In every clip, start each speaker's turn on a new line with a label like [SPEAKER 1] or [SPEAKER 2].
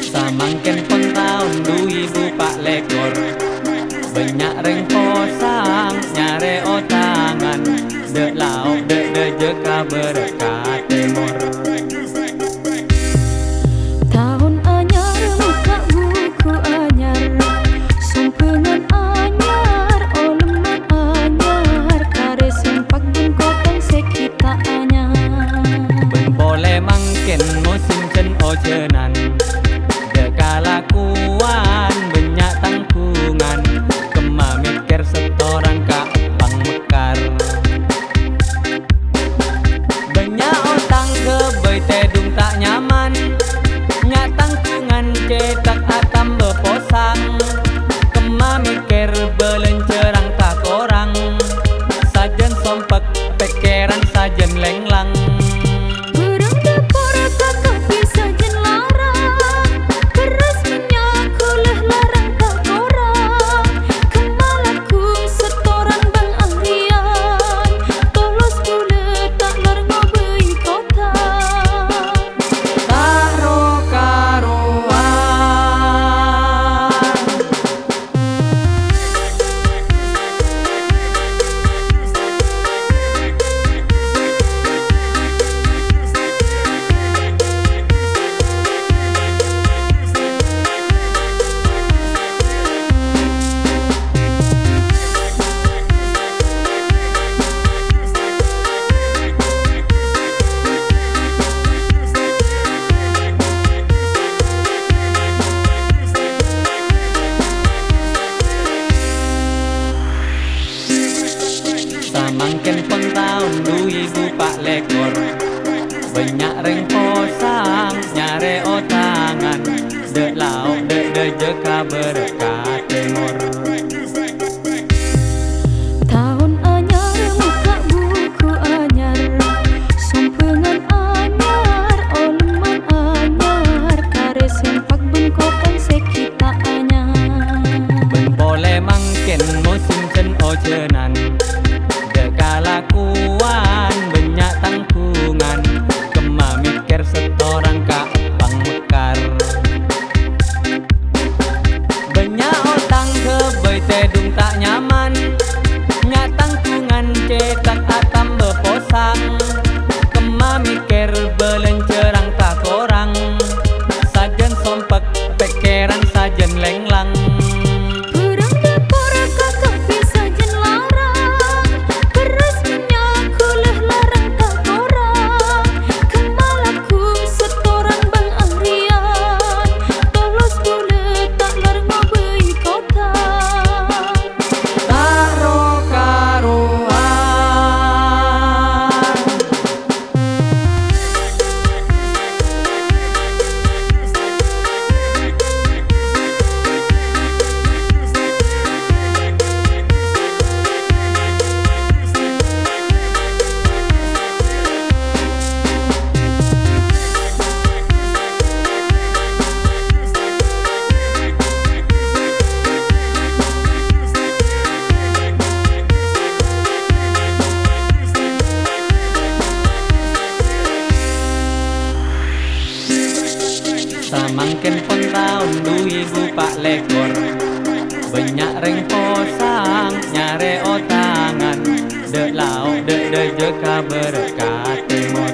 [SPEAKER 1] Samangken pun tahun 2024 banyak reng posang nyare otangan de lauk de jeka berkat timur.
[SPEAKER 2] Tahun anyar buka buku anyar sumpengan anyar oleman anyar kare sempak bun kotong sekita anyar
[SPEAKER 1] Ben boleh mangken musim cen ocenan kalakuan banyak tangkungan kema mikir setoran ka pang mekar banyak otang ke boy tedung tak nyaman nyak tangkungan cetak atam beposang kema mikir belencerang tak korang sajen sompek pikiran sajen lenglang. Samangken pun tahun 2024 banyak reng posang nyare otangan de lauk de jeka berkat timur.
[SPEAKER 2] Tahun anyar buka buku anyar sumpengan anyar oleman anyar kare sempak bun kotong sekita anyar
[SPEAKER 1] Ben boleh mangken musim cen ocenan kalakuan banyak tangkungan kema mikir setoran ka pang mekar banyak otang ke boy tedung tak nyaman nyak tangkungan cetak atam beposang kema mikir belencerang tak korang sajen sompek pikiran sajen lenglang. Samangken pun tahun 2024 banyak reng posang nyare otangan de lauk de jeka berkat timur.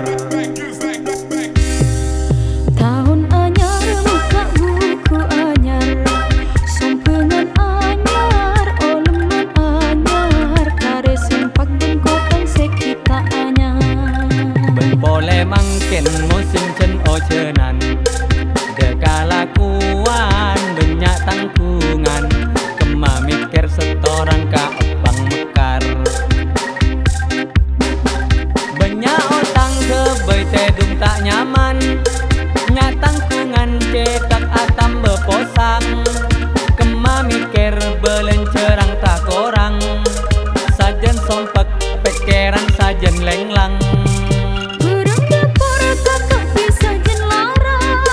[SPEAKER 2] Tahun anyar buka buku anyar sumpengan anyar oleman anyar kare sempak bun kotong sekita anyar
[SPEAKER 1] Ben boleh mangken musim cen ocenan kalakuan banyak tangkungan kema mikir setoran ka pang mekar banyak otang ke boy tedung tak nyaman nyak tangkungan cetak atam beposang kema mikir belencerang tak korang sajen sompek pikiran sajen lenglang.
[SPEAKER 2] Burung dapur kakak bisa jen larang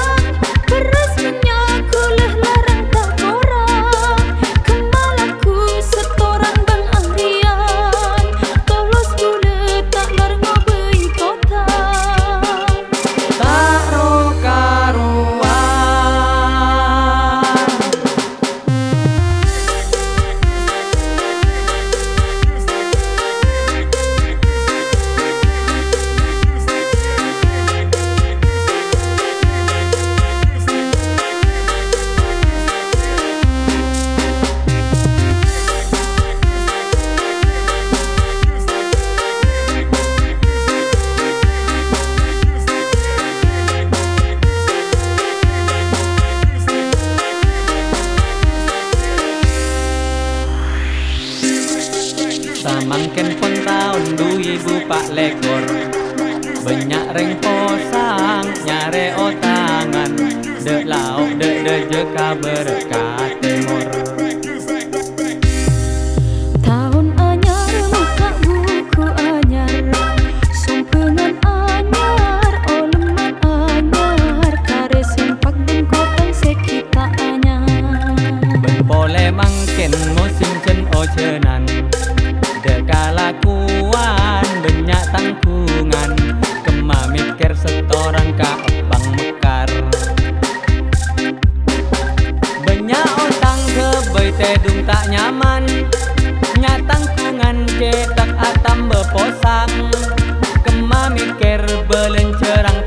[SPEAKER 1] pak lekor. Banyak reng posang nyare otangan, dek lauk dek jeka berkat timur.
[SPEAKER 2] Tahun anyar muka buku anyar, sumpengan anyar, oleman anyar, kare sempak dan kotang sekita anyar.
[SPEAKER 1] Boleh mangkin musim cen ocenan, dekalakuan banyak tangkungan, kema mikir setoran ka bang mekar. Banyak otang kebai tedung tak nyaman, nyatangkungan cetak atam beposang, kema mikir belencerang